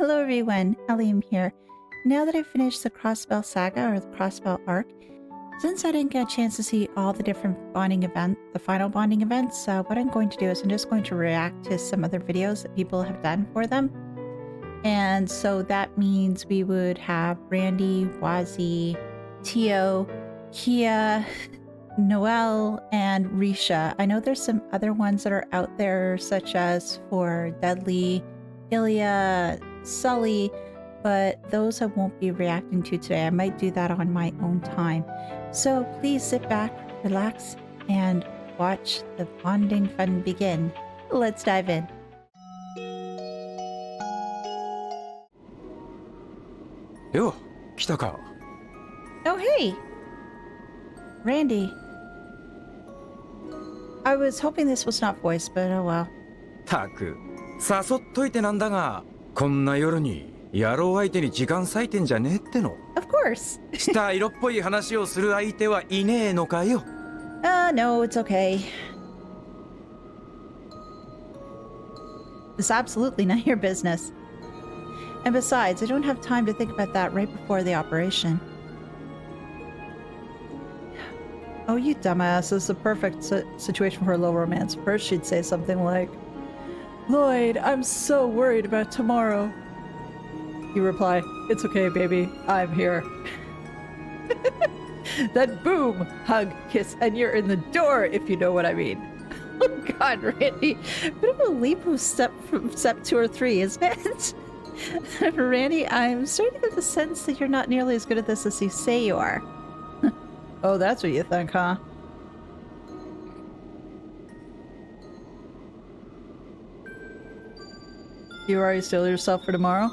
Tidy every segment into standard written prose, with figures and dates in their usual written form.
Hello everyone, Elehayyme here. Now that I've finished the Crossbell Saga, or the Crossbell arc, since I didn't get a chance to see all the different bonding events, the final bonding events, what I'm going to do is I'm just going to react to some other videos that people have done for them. And so that means we would have Randy, Wazi, Tio, Kia, Noelle, and Risha. I know there's some other ones that are out there, such as for Dudley, Ilya, Sully, but those I won't be reacting to today. I might do that on my own time. So please sit back, relax, and watch the bonding fun begin. Let's dive in. Yo, 来たか。 Oh, hey! Randy. I was hoping this was not voice, but oh well. たく、誘っといてなんだが、こんな夜に野郎相手に時間割いてんじゃねえっての。Of course. スター色っぽい話をする相手はいねえのかよ。No, it's okay. It's absolutely not your business. And besides, I don't have time to think about that right before the operation. Oh, you dumbass. This is the perfect situation for a low romance. First, she'd say something like, Lloyd, I'm so worried about tomorrow. You reply, it's okay, baby. I'm here. Then boom, hug, kiss, and you're in the door, if you know what I mean. Oh God, Randy. Bit of a leap of step from step 2 or 3, isn't it? Randy, I'm starting to get the sense that you're not nearly as good at this as you say you are. Oh, that's what you think, huh? You already steel yourself for tomorrow?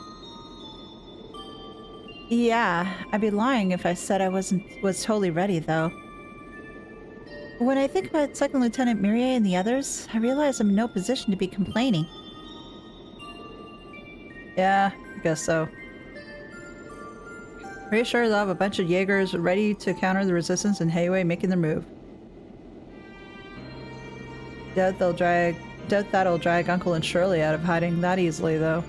Yeah, I'd be lying if I said I was totally ready, though. When I think about Second Lieutenant Mirie and the others, I realize I'm in no position to be complaining. Yeah, I guess so. Pretty sure they'll have a bunch of Jaegers ready to counter the resistance and Elehayyme making their move. Doubt that'll drag Uncle and Shirley out of hiding that easily, though.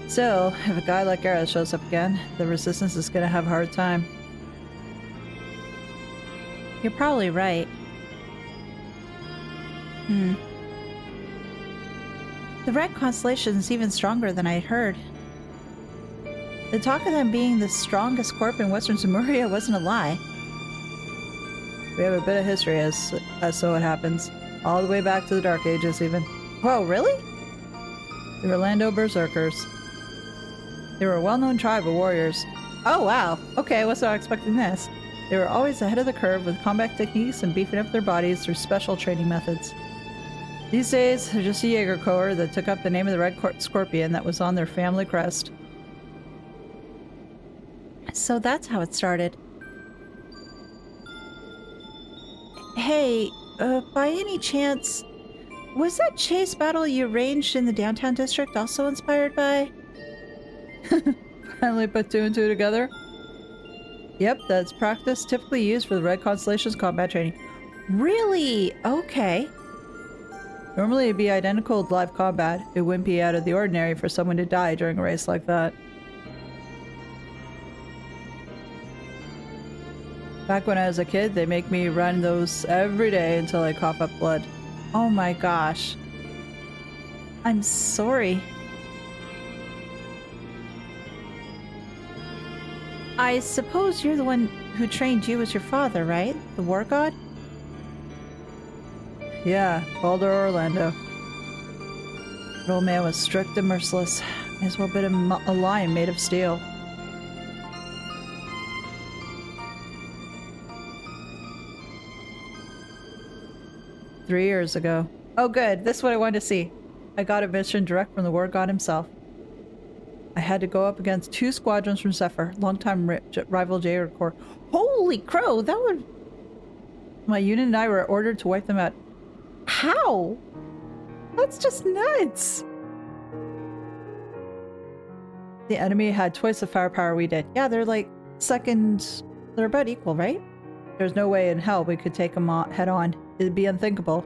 Still, if a guy like Gareth shows up again, the resistance is gonna have a hard time. You're probably right. The Red Constellation is even stronger than I'd heard. The talk of them being the strongest corp in Western Zemuria wasn't a lie. We have a bit of history as so it happens. All the way back to the Dark Ages, even. Whoa, really? The Orlando Berserkers. They were a well-known tribe of warriors. Oh, wow. Okay, I was not expecting this. They were always ahead of the curve with combat techniques and beefing up their bodies through special training methods. These days, they're just a Jaeger Corps that took up the name of the Red Scorpion that was on their family crest. So that's how it started. Hey, by any chance, was that chase battle you arranged in the downtown district also inspired by? Finally put 2 and 2 together? Yep, that's practice typically used for the Red Constellation's combat training. Really? Okay. Normally it'd be identical to live combat. It wouldn't be out of the ordinary for someone to die during a race like that. Back when I was a kid, they make me run those every day until I cough up blood. Oh my gosh. I'm sorry. I suppose you're the one who trained you as your father, right? The war god? Yeah, Baldur Orlando. The old man was strict and merciless. May as well been a lion made of steel. "3 years ago. Oh good, this is what I wanted to see. I got a mission direct from the war god himself. I had to go up against 2 squadrons from Zephyr, longtime rival Jaeger Corps. Holy crow, that would... My unit and I were ordered to wipe them out. How? That's just nuts! The enemy had twice the firepower we did. Yeah, they're like they're about equal, right? There's no way in hell we could take them head on. It'd be unthinkable.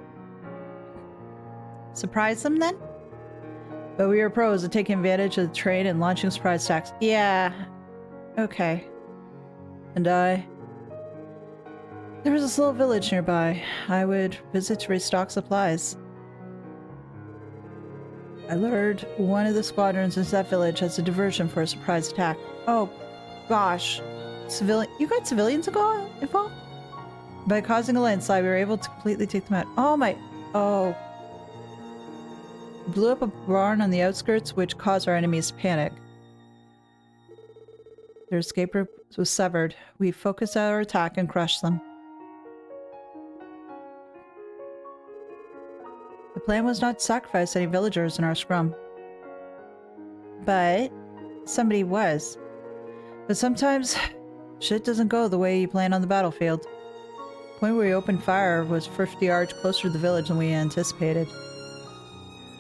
Surprise them then? But we are pros at taking advantage of the terrain and launching surprise attacks. Yeah. Okay. And I... There was this little village nearby. I would visit to restock supplies. I lured one of the squadrons into that village as a diversion for a surprise attack. Oh, gosh. You got civilians involved? By causing a landslide, we were able to completely take them out. Oh my... Oh. Blew up a barn on the outskirts, which caused our enemies to panic. Their escape route was severed. We focused our attack and crushed them. The plan was not to sacrifice any villagers in our scrum. But somebody was. But sometimes shit doesn't go the way you plan on the battlefield. The point where we opened fire was 50 yards closer to the village than we anticipated.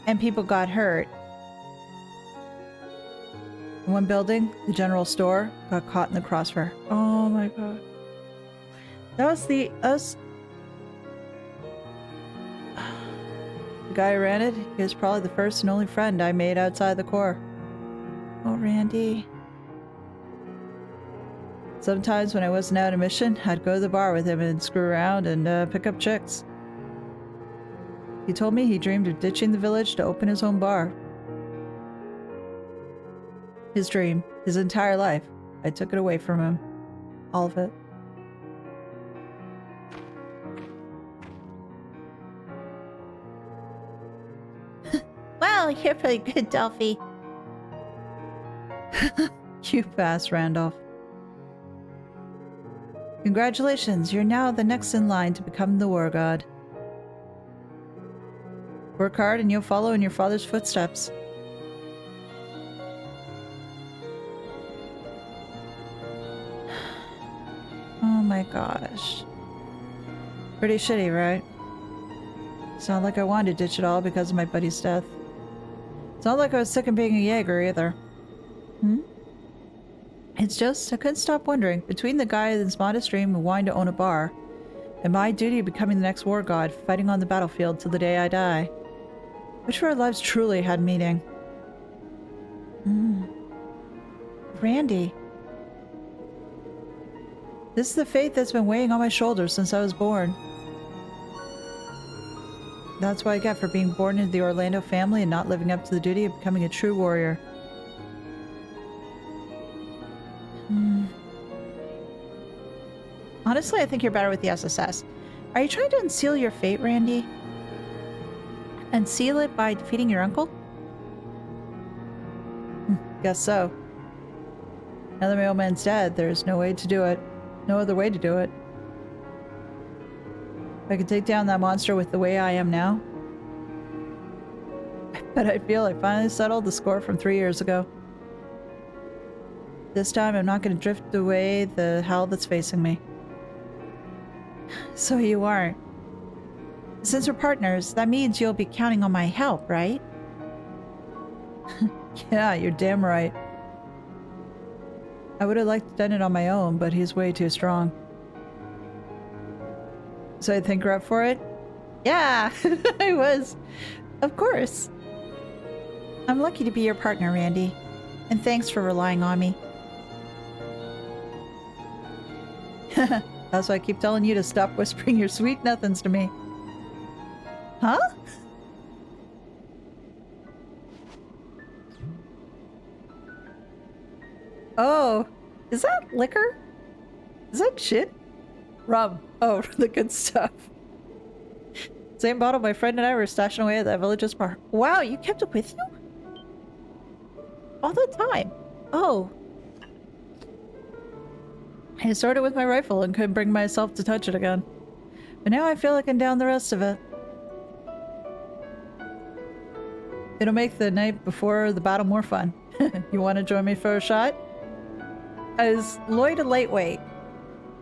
And people got hurt. In one building, the general store, got caught in the crossfire. Oh my god. That was the guy who ran it. He was probably the first and only friend I made outside the Corps. Oh, Randy. Sometimes when I wasn't out on a mission, I'd go to the bar with him and screw around and pick up chicks. He told me he dreamed of ditching the village to open his own bar. His dream, his entire life. I took it away from him. All of it. Wow, you're pretty good, Delphi. You pass, Randolph. Congratulations, you're now the next in line to become the war god. Work hard and you'll follow in your father's footsteps. Oh my gosh. Pretty shitty, right? It's not like I wanted to ditch it all because of my buddy's death. It's not like I was sick of being a Jaeger either. It's just, I couldn't stop wondering, between the guy in his modest dream of wanting to own a bar, and my duty of becoming the next war god, fighting on the battlefield till the day I die, which of our lives truly had meaning? Randy. This is the fate that's been weighing on my shoulders since I was born. That's what I get for being born into the Orlando family and not living up to the duty of becoming a true warrior. Honestly, I think you're better with the SSS. Are you trying to unseal your fate, Randy? Unseal it by defeating your uncle? Guess so. Now that my old man's dead, there's no way to do it. No other way to do it. If I could take down that monster with the way I am now. But I feel I finally settled the score from 3 years ago. This time I'm not going to drift away the hell that's facing me. So you aren't. Since we're partners, that means you'll be counting on my help, right? Yeah, you're damn right. I would have liked to done it on my own, but he's way too strong. So I think we're up for it? Yeah, I was. Of course. I'm lucky to be your partner, Randy. And thanks for relying on me. That's why I keep telling you to stop whispering your sweet nothings to me. Huh? Oh, is that liquor? Is that shit? Rum. Oh, the good stuff. Same bottle my friend and I were stashing away at that village's bar. Wow, you kept it with you? All the time? Oh. I started with my rifle and couldn't bring myself to touch it again. But now I feel like I'm down the rest of it. It'll make the night before the battle more fun. You want to join me for a shot? Is Lloyd a lightweight?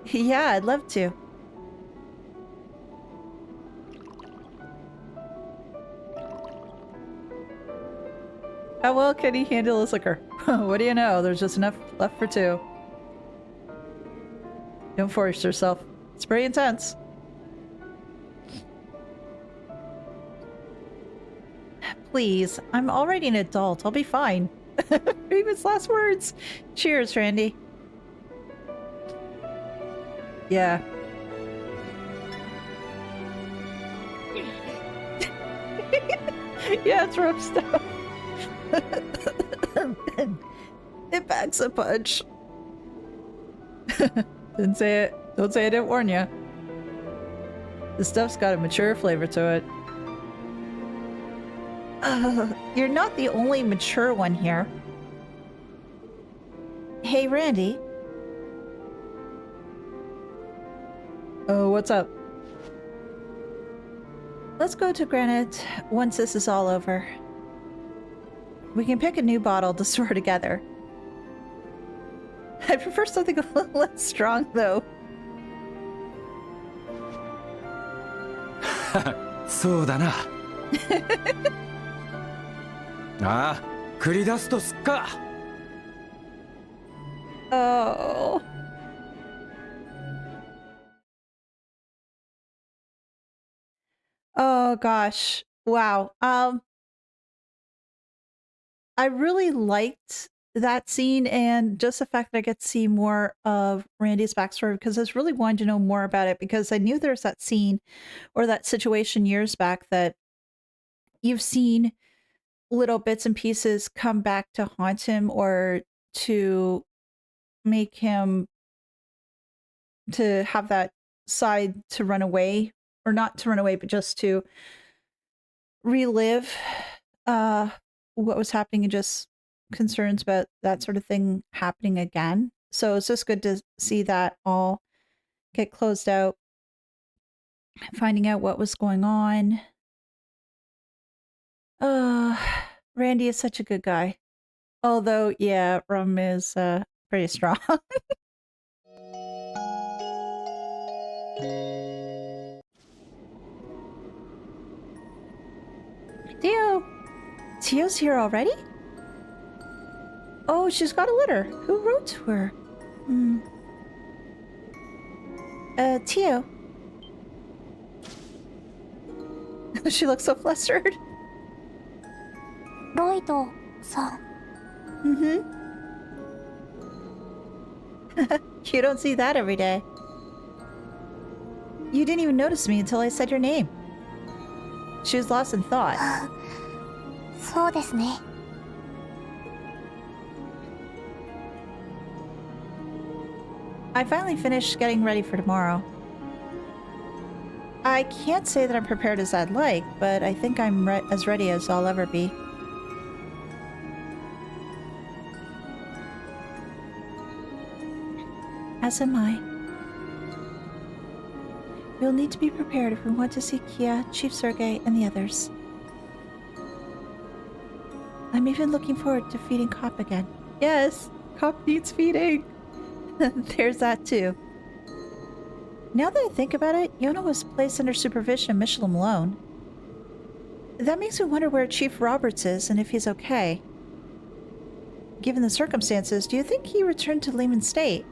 Yeah, I'd love to. How well can he handle his liquor? What do you know? There's just enough left for two. Don't force yourself. It's pretty intense. please. I'm already an adult. I'll be fine. Famous last words. Cheers, Randy. Yeah. Yeah, it's rough stuff. It packs a punch. Didn't say it. Don't say I didn't warn you. The stuff's got a mature flavor to it. You're not the only mature one here. Hey, Randy. Oh, what's up? Let's go to Granite once this is all over. We can pick a new bottle to store together. I prefer something a little less strong, though. そうだな。ああ、繰り出すとすっか。Oh. Oh gosh. Wow. I really liked that scene and just the fact that I get to see more of Randy's backstory because I was really wanting to know more about it because I knew there's that scene or that situation years back that you've seen little bits and pieces come back to haunt him or to make him to have that side to run away or not to run away but just to relive what was happening and just concerns about that sort of thing happening again. So it's just good to see that all get closed out, finding out what was going on. Randy is such a good guy. Although, yeah, Rum is pretty strong. Tio! Tio's here already? Oh, she's got a letter. Who wrote to her? Tio. She looks so flustered. Lloyd-san. You don't see that every day. You didn't even notice me until I said your name. She was lost in thought. そうですね。I finally finished getting ready for tomorrow. I can't say that I'm prepared as I'd like, but I think I'm as ready as I'll ever be. As am I. We'll need to be prepared if we want to see Kia, Chief Sergei, and the others. I'm even looking forward to feeding Cop again. Yes, Cop needs feeding. There's that too. Now that I think about it, Yona was placed under supervision of Michelin alone. That makes me wonder where Chief Roberts is and if he's okay. Given the circumstances, do you think he returned to Lehman State?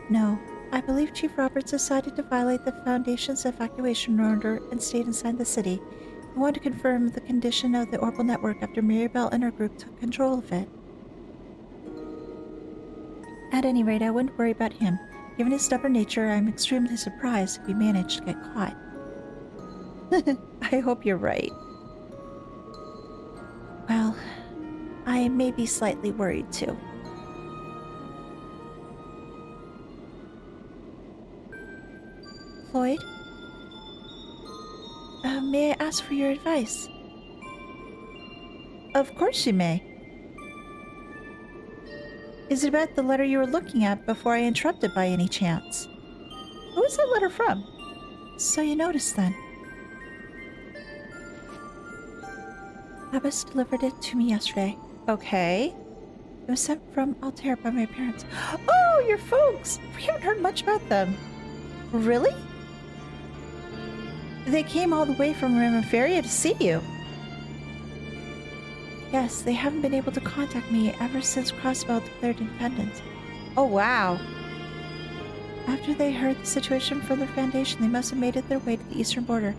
No, I believe Chief Roberts decided to violate the Foundation's evacuation order and stayed inside the city. I want to confirm the condition of the orbital network after Mirabelle and her group took control of it. At any rate, I wouldn't worry about him. Given his stubborn nature, I'm extremely surprised if we managed to get caught. I hope you're right. Well, I may be slightly worried too. Lloyd? May I ask for your advice? Of course you may. Is it about the letter you were looking at before I interrupted by any chance? Who was that letter from? So you noticed then. Abbas delivered it to me yesterday. Okay. It was sent from Altair by my parents. Oh, your folks! We haven't heard much about them. Really? They came all the way from Remiferia to see you. Yes, they haven't been able to contact me ever since Crossbell declared independence. Oh, wow. After they heard the situation from the Foundation, they must have made it their way to the eastern border.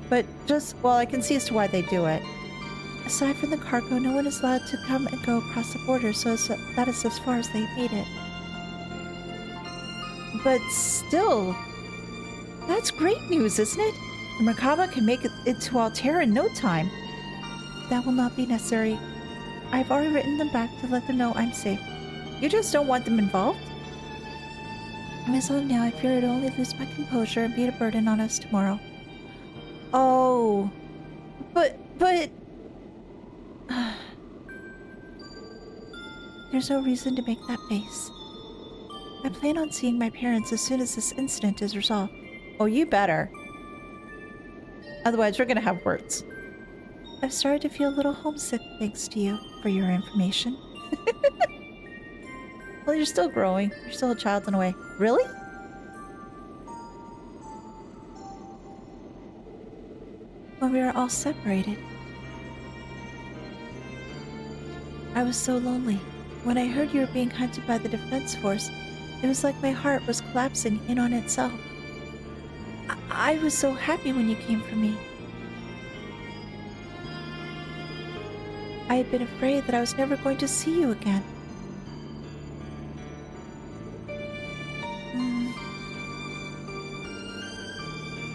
But just, well, I can see as to why they do it. Aside from the cargo, no one is allowed to come and go across the border, that is as far as they've made it. But still, that's great news, isn't it? The Merkaba can make it to Altair in no time. That will not be necessary. I've already written them back to let them know I'm safe. You just don't want them involved? As of now, I fear I'd only lose my composure and be a burden on us tomorrow. Oh. But... There's no reason to make that face. I plan on seeing my parents as soon as this incident is resolved. Oh, you better. Otherwise, we're gonna have words. I've started to feel a little homesick thanks to you, for your information. Well, you're still growing. You're still a child in a way. Really? When we were all separated, I was so lonely. When I heard you were being hunted by the Defense Force, it was like my heart was collapsing in on itself. I was so happy when you came for me. I had been afraid that I was never going to see you again.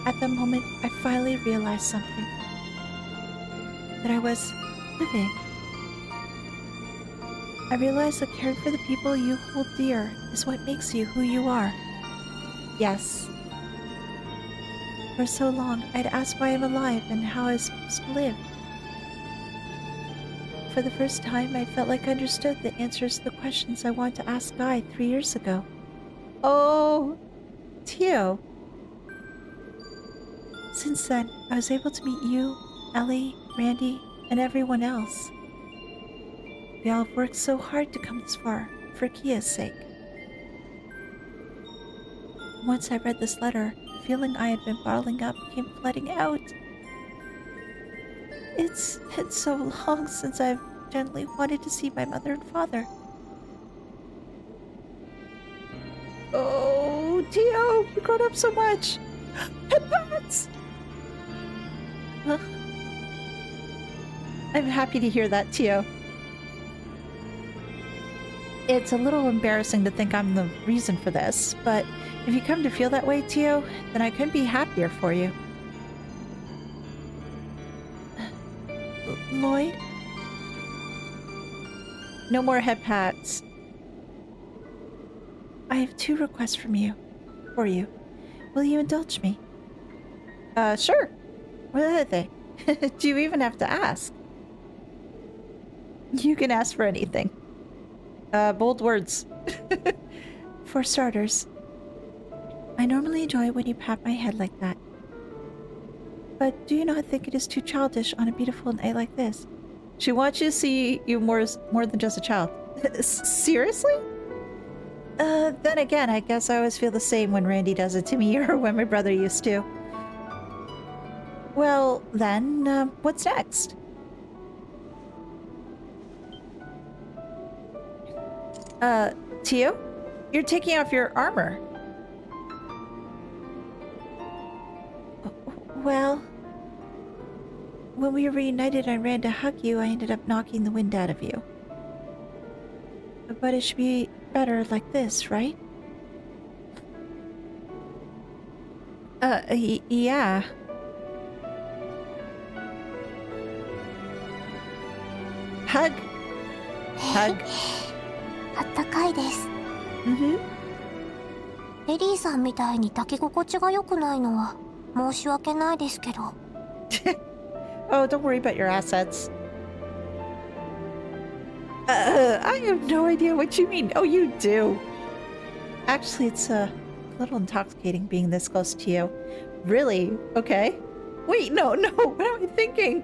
At that moment, I finally realized something. That I was living. I realized that caring for the people you hold dear is what makes you who you are. Yes. For so long, I'd asked why I'm alive and how I was supposed to live. For the first time, I felt like I understood the answers to the questions I wanted to ask Guy 3 years ago. Oh, Tio. Since then, I was able to meet you, Ellie, Randy, and everyone else. We all have worked so hard to come this far, for Kia's sake. Once I read this letter, the feeling I had been bottling up came flooding out. It's been so long since I've gently wanted to see my mother and father. Oh, Tio, you've grown up so much. Headpats! I'm happy to hear that, Tio. It's a little embarrassing to think I'm the reason for this, but if you come to feel that way, Tio, then I couldn't be happier for you. Lloyd? No more head pats. I have 2 requests for you. Will you indulge me? Sure. What are they? Do you even have to ask? You can ask for anything. Bold words. For starters, I normally enjoy it when you pat my head like that. But do you not think it is too childish on a beautiful night like this? She wants you to see you more than just a child. Seriously? Then again, I guess I always feel the same when Randy does it to me or when my brother used to. Well, then, what's next? Tio? You're taking off your armor. Well, when we were reunited and I ran to hug you, I ended up knocking the wind out of you. But it should be better like this, right? Yeah. Hug. Hug. あったかいです。Mm-hmm. エリーさんみたいに抱き心地が良くないのは申し訳ないですけど。Oh, don't worry about your assets. I have no idea what you mean. Oh, you do. Actually, it's a little intoxicating being this close to you. Really? Okay. Wait, no. What am I thinking?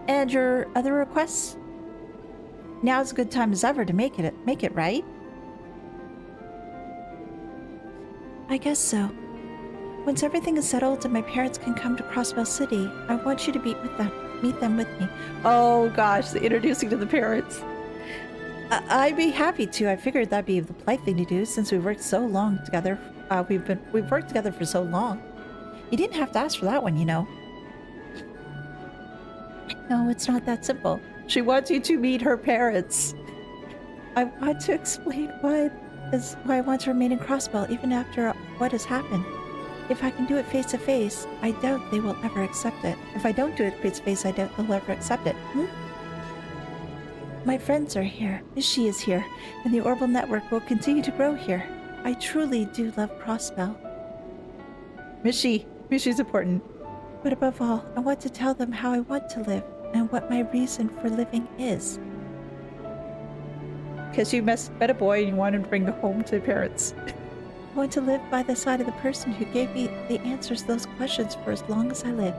And your other requests? Now's a good time as ever to make it, right? I guess so. Once everything is settled and my parents can come to Crossbell City, I want you to meet them with me. Oh gosh, the introducing to the parents. I'd be happy to. I figured that'd be the polite thing to do since we worked so long together We've worked together for so long. You didn't have to ask for that one, you know. No, it's not that simple. She wants you to meet her parents. I want to explain why I want to remain in Crossbell even after what has happened. If I can do it face to face, I doubt they will ever accept it. If I don't do it face to face, I doubt they'll ever accept it. My friends are here. She is here, and the Orbital Network will continue to grow here. I truly do love Crossbell. Mishy's important. But above all, I want to tell them how I want to live and what my reason for living is. Because you met a boy and you wanted to bring him home to parents. I want to live by the side of the person who gave me the answers to those questions for as long as I live.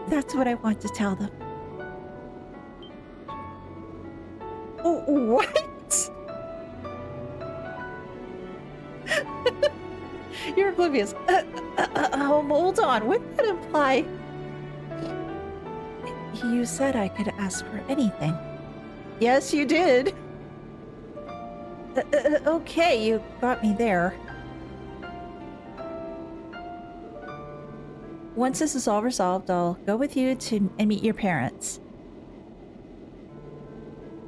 That's what I want to tell them. Oh, what? You're oblivious. Hold on. What did that imply? You said I could ask for anything. Yes, you did. Okay, you got me there. Once this is all resolved, I'll go with you and meet your parents.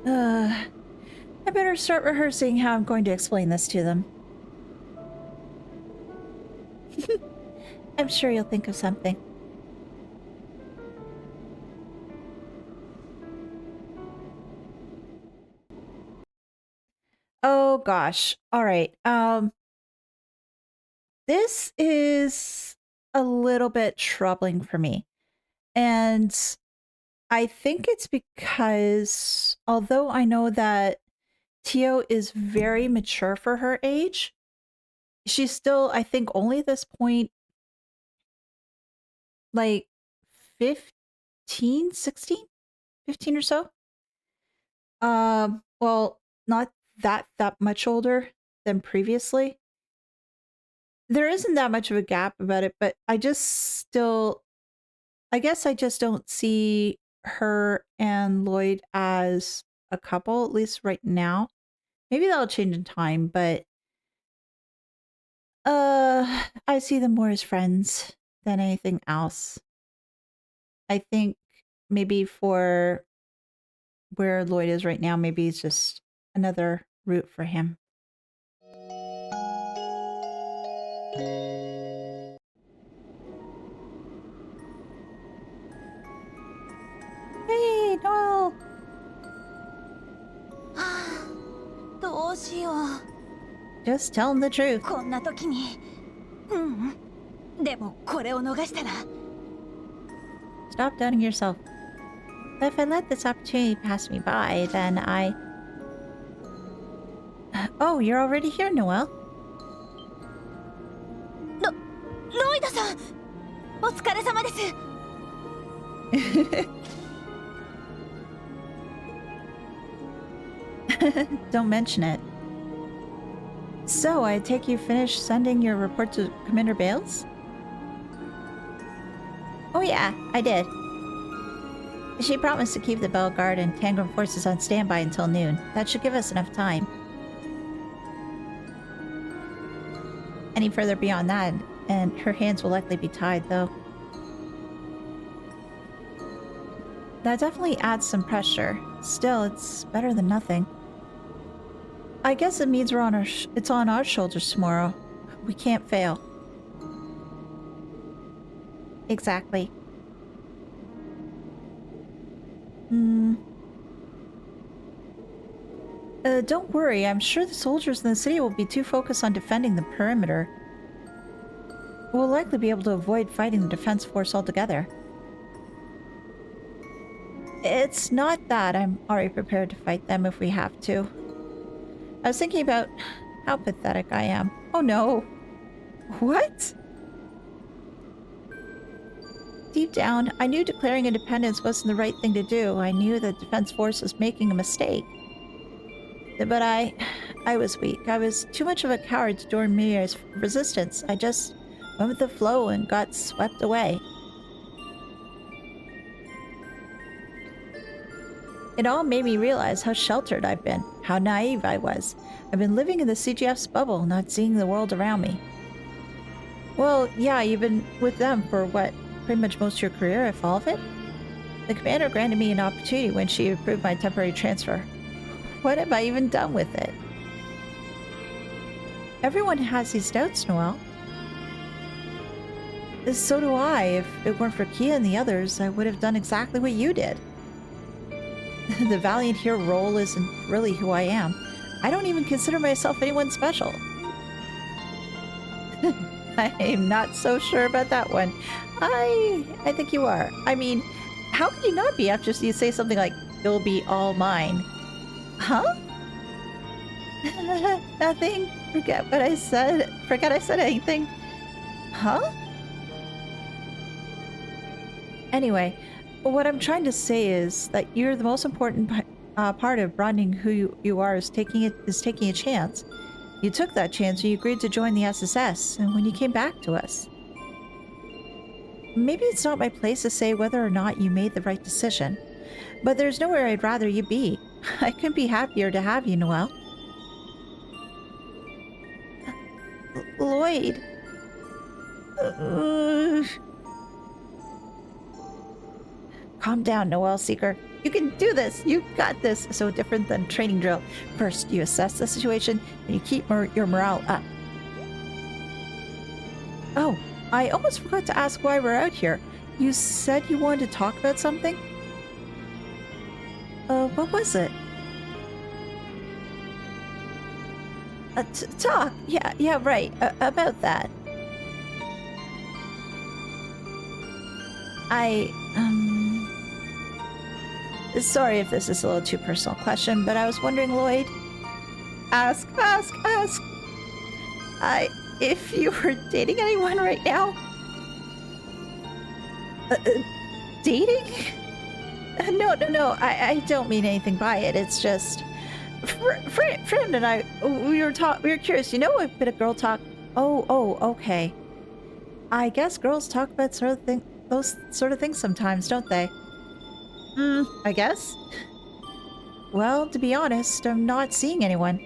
I better start rehearsing how I'm going to explain this to them. I'm sure you'll think of something. Oh gosh. All right. This is a little bit troubling for me. And I think it's because although I know that Tio is very mature for her age, she's still, I think, only at this point like 15, 16, 15 or so. Well, not that much older than previously. There isn't that much of a gap about it, but I guess I just don't see her and Lloyd as a couple, at least right now. Maybe that'll change in time, but I see them more as friends than anything else. I think maybe for where Lloyd is right now, maybe it's just another route for him. Hey, Noel! どうしよう。 Just tell him the truth. こんな時に。でもこれを逃したら。 Stop doubting yourself. But if I let this opportunity pass me by, then I... Oh, you're already here, Noel. ロイドさん、お疲れ様です。Don't mention it. So, I take you finished sending your report to Commander Bales? Oh yeah, I did. She promised to keep the Bell Guard and Tangram forces on standby until noon. That should give us enough time. Any further beyond that, and her hands will likely be tied, though. That definitely adds some pressure. Still, it's better than nothing. I guess it means it's on our shoulders tomorrow. We can't fail. Exactly. Don't worry. I'm sure the soldiers in the city will be too focused on defending the perimeter. We'll likely be able to avoid fighting the defense force altogether. It's not that. I'm already prepared to fight them if we have to. I was thinking about how pathetic I am. Oh no. What? Deep down, I knew declaring independence wasn't the right thing to do. I knew the Defense Force was making a mistake. But I was weak. I was too much of a coward to join Miri's resistance. I just went with the flow and got swept away. It all made me realize how sheltered I've been, how naive I was. I've been living in the CGF's bubble, not seeing the world around me. Well, yeah, you've been with them for what, pretty much most of your career, if all of it? The commander granted me an opportunity when she approved my temporary transfer. What have I even done with it? Everyone has these doubts, Noelle. So do I. If it weren't for Kia and the others, I would have done exactly what you did. The valiant hero role isn't really who I am. I don't even consider myself anyone special. I'm not so sure about that one. I think you are. I mean, how can you not be after you say something like, "You'll be all mine"? Huh? Nothing. Forget what I said. Forget I said anything. Huh? Anyway, what I'm trying to say is that you're the most important part of broadening who you are is taking a chance. You took that chance and you agreed to join the SSS, and when you came back to us. Maybe it's not my place to say whether or not you made the right decision, but there's nowhere I'd rather you be. I couldn't be happier to have you, Noelle. Lloyd. Calm down, Noelle Seeker. You can do this. You got this. So different than training drill. First, you assess the situation, and you keep your morale up. Oh, I almost forgot to ask why we're out here. You said you wanted to talk about something? What was it? Talk. Yeah, right. About that. Sorry if this is a little too personal question, but I was wondering, Lloyd. Ask. If you were dating anyone right now? Dating? No. I don't mean anything by it. It's just... Friend and I, we were curious. You know a bit of girl talk? Oh, okay. I guess girls talk about those sort of things sometimes, don't they? I guess. Well, to be honest, I'm not seeing anyone.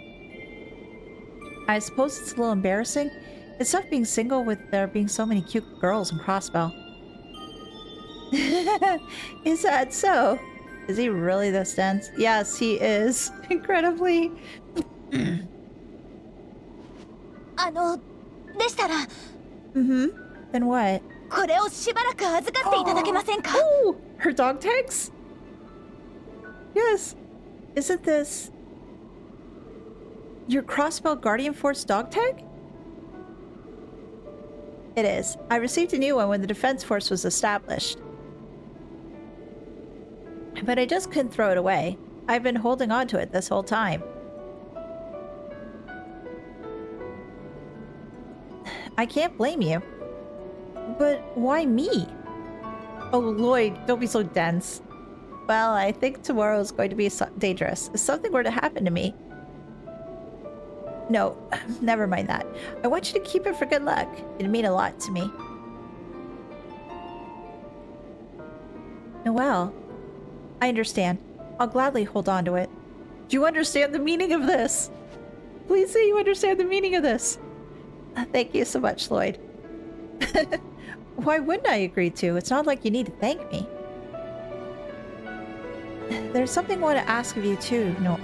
I suppose it's a little embarrassing. It's tough being single with there being so many cute girls in Crossbell. Is that so? Is he really this dense? Yes, he is. Incredibly. でしたら、 Then what? これをしばらく預かっていただけませんか? Oh, her dog tags? Yes. Isn't this your Crossbell Guardian Force dog tag? It is. I received a new one when the Defense Force was established. But I just couldn't throw it away. I've been holding on to it this whole time. I can't blame you. But why me? Oh, Lloyd, don't be so dense. Well, I think tomorrow is going to be dangerous. If something were to happen to me... No, never mind that. I want you to keep it for good luck. It'd mean a lot to me. Noelle, I understand. I'll gladly hold on to it. Do you understand the meaning of this? Please say you understand the meaning of this. Thank you so much, Lloyd. Why wouldn't I agree to? It's not like you need to thank me. There's something I want to ask of you too. No,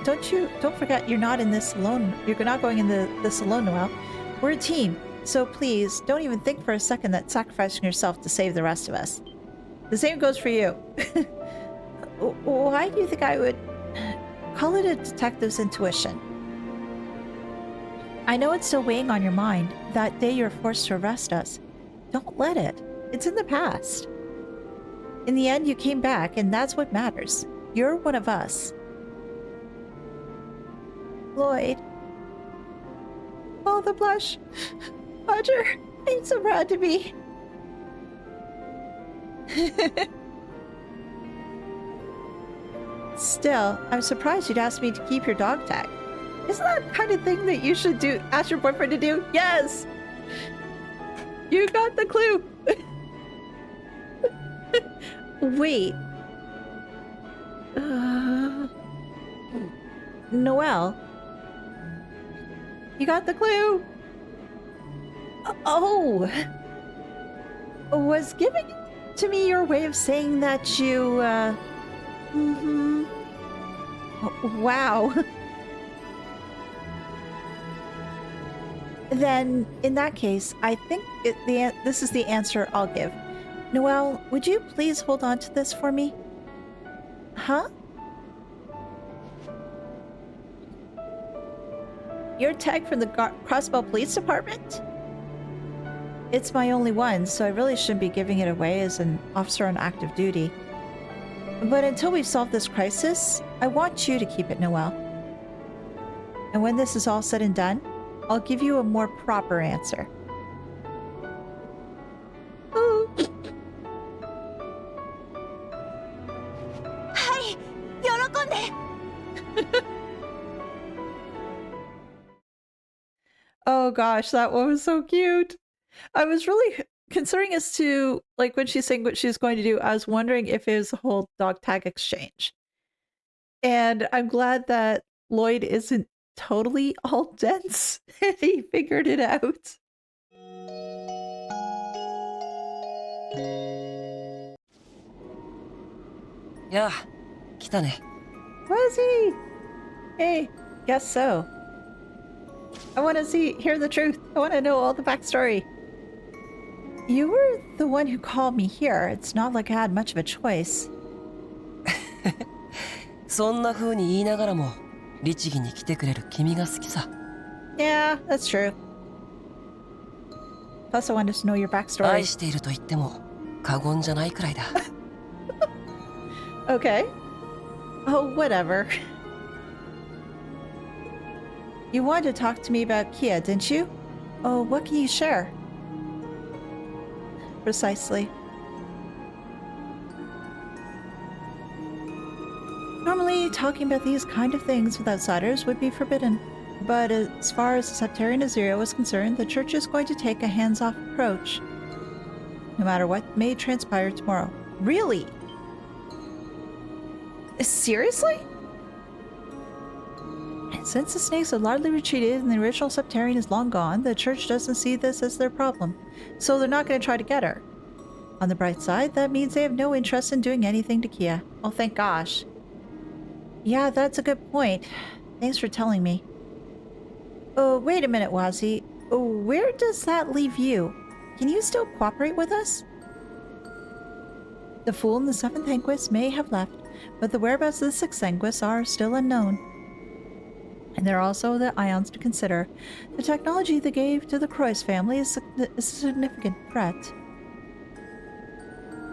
don't forget you're not in this alone. You're not going in this alone, Noelle. We're a team, so please don't even think for a second that sacrificing yourself to save the rest of us. The same goes for you. Why do you think I would call it a detective's intuition? I know it's still weighing on your mind. That day you were forced to arrest us. Don't let it. It's in the past. In the end, you came back, and that's what matters. You're one of us. Lloyd. Oh, the blush. Roger, I'm so proud to be. Still, I'm surprised you'd ask me to keep your dog tag. Isn't that the kind of thing that you should ask your boyfriend to do? Yes! You got the clue! Wait. Noelle. You got the clue? Oh! Was giving it to me your way of saying that you, Wow. Then, in that case, I think this is the answer I'll give. Noelle, would you please hold on to this for me? Huh? Your tag from the Crossbell Police Department? It's my only one, so I really shouldn't be giving it away as an officer on active duty. But until we've solved this crisis, I want you to keep it, Noelle. And when this is all said and done, I'll give you a more proper answer. Ooh. Hi! 喜んで! Oh gosh, that one was so cute. I was really considering as to, like, when she's saying what she's going to do, I was wondering if it was a whole dog tag exchange. And I'm glad that Lloyd isn't totally all dense. He figured it out. Yeah, 来たね. Was he? Hey, guess so. I want to hear the truth. I want to know all the backstory. You were the one who called me here. It's not like I had much of a choice. そんな風に言いながらも律儀に来てくれる君が好きさ。 Yeah, that's true. Plus, I wanted to know your backstory. 愛していると言っても過言じゃないくらいだ。Okay. Oh, whatever. You wanted to talk to me about Kia, didn't you? Oh, what can you share? Precisely. Normally, talking about these kind of things with outsiders would be forbidden. But as far as the Septarian Azure was concerned, the church is going to take a hands-off approach. No matter what may transpire tomorrow. Really? Seriously? Since the snakes have largely retreated and the original Septarian is long gone, the church doesn't see this as their problem. So they're not going to try to get her. On the bright side, that means they have no interest in doing anything to Kia. Oh, thank gosh. Yeah, that's a good point. Thanks for telling me. Oh, wait a minute, Wazi. Oh, where does that leave you? Can you still cooperate with us? The Fool and the Seventh Anguis may have left, but the whereabouts of the Sixth Anguis are still unknown. And there are also the Ions to consider. The technology they gave to the Croix family is a significant threat.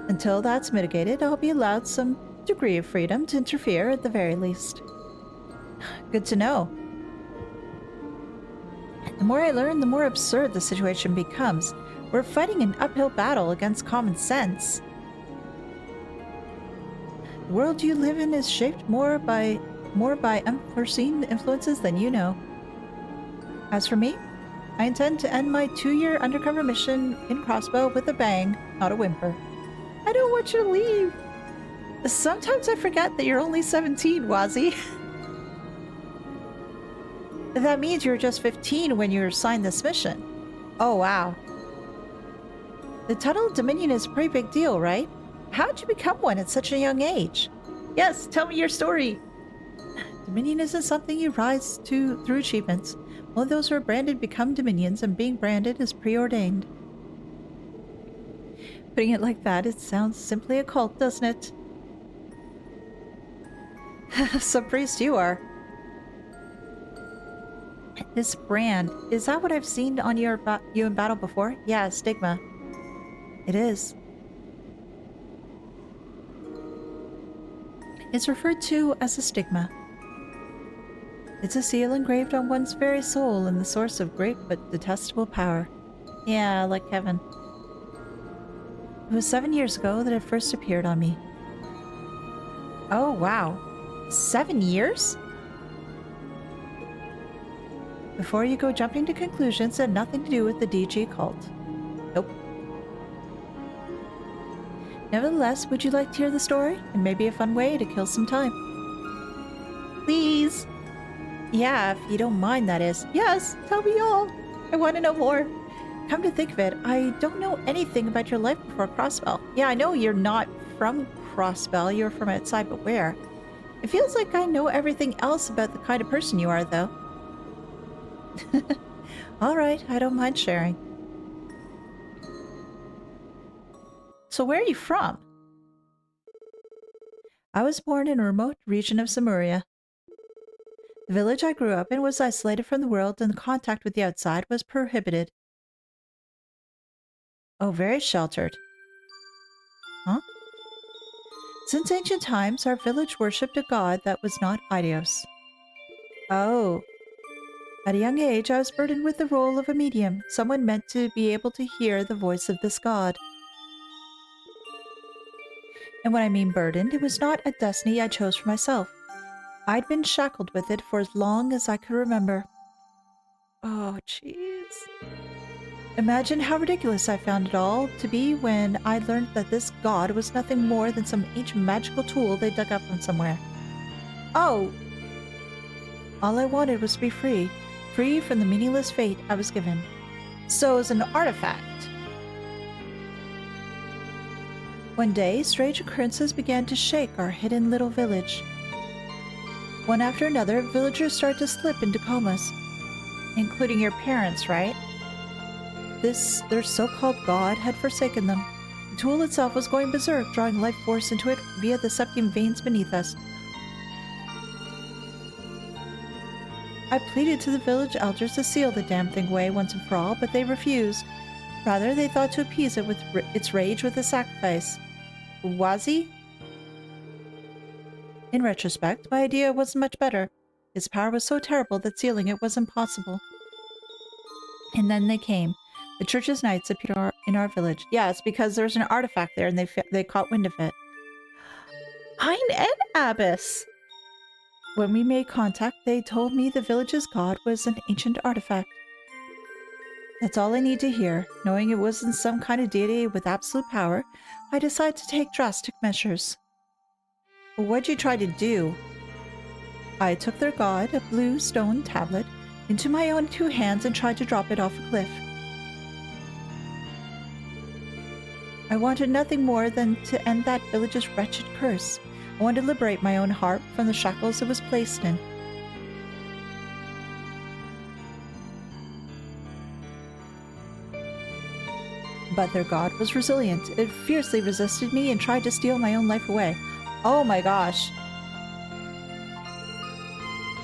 Until that's mitigated, I'll be allowed some degree of freedom to interfere at the very least. Good to know. The more I learn, the more absurd the situation becomes. We're fighting an uphill battle against common sense. The world you live in is shaped more by unforeseen influences than you know. As for me, I intend to end my 2-year undercover mission in Crossbow with a bang, not a whimper. I don't want you to leave. Sometimes I forget that you're only 17, Wazi. That means you were just 15 when you were assigned this mission. Oh, wow. The title of Dominion is a pretty big deal, right? How'd you become one at such a young age? Yes, tell me your story. Dominion isn't something you rise to through achievements. Only those who are branded become Dominions, and being branded is preordained. Putting it like that, it sounds simply a cult, doesn't it? Some priest you are. This brand, is that what I've seen on you in battle before? Yeah, stigma. It is. It's referred to as a stigma. It's a seal engraved on one's very soul and the source of great but detestable power. Yeah, like Kevin. It was 7 years ago that it first appeared on me. Oh, wow. 7 years? Before you go jumping to conclusions that had nothing to do with the DG cult. Nope. Nevertheless, would you like to hear the story? And maybe a fun way to kill some time. Please! Yeah, if you don't mind, that is. Yes, tell me all. I want to know more. Come to think of it, I don't know anything about your life before Crossbell. Yeah, I know you're not from Crossbell, you're from outside, but where? It feels like I know everything else about the kind of person you are, though. All right, I don't mind sharing. So where are you from? I was born in a remote region of Samuria. The village I grew up in was isolated from the world and contact with the outside was prohibited. Oh, very sheltered. Huh? Since ancient times, our village worshipped a god that was not Idios. Oh. At a young age, I was burdened with the role of a medium, someone meant to be able to hear the voice of this god. And when I mean burdened, it was not a destiny I chose for myself. I'd been shackled with it for as long as I could remember. Oh, jeez. Imagine how ridiculous I found it all to be when I learned that this god was nothing more than some ancient magical tool they dug up from somewhere. Oh! All I wanted was to be free, free from the meaningless fate I was given. So as an artifact. One day, strange occurrences began to shake our hidden little village. One after another, villagers started to slip into comas. Including your parents, right? Their so-called god had forsaken them. The tool itself was going berserk, drawing life force into it via the septium veins beneath us. I pleaded to the village elders to seal the damn thing away once and for all, but they refused. Rather, they thought to appease it with its rage with a sacrifice. Was he? In retrospect, my idea wasn't much better. Its power was so terrible that sealing it was impossible. And then they came. The church's knights appeared in our village. Yeah, it's because there's an artifact there and they caught wind of it. Hein and Abbess! When we made contact, they told me the village's god was an ancient artifact. That's all I need to hear. Knowing it wasn't some kind of deity with absolute power, I decided to take drastic measures. Well, what'd you try to do? I took their god, a blue stone tablet, into my own two hands and tried to drop it off a cliff. I wanted nothing more than to end that village's wretched curse. I wanted to liberate my own heart from the shackles it was placed in. But their god was resilient. It fiercely resisted me and tried to steal my own life away. Oh my gosh.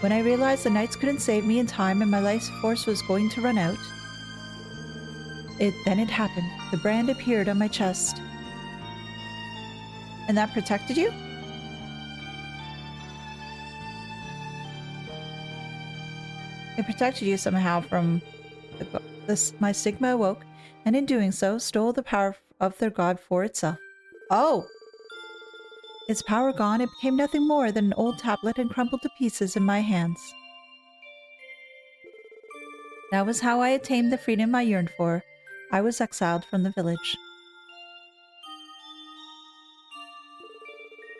When I realized the knights couldn't save me in time and my life force was going to run out, then it happened. The brand appeared on my chest. And that protected you? It protected you somehow from my stigma awoke, and in doing so, stole the power of their god for itself. Oh! Its power gone, it became nothing more than an old tablet and crumbled to pieces in my hands. That was how I attained the freedom I yearned for. I was exiled from the village.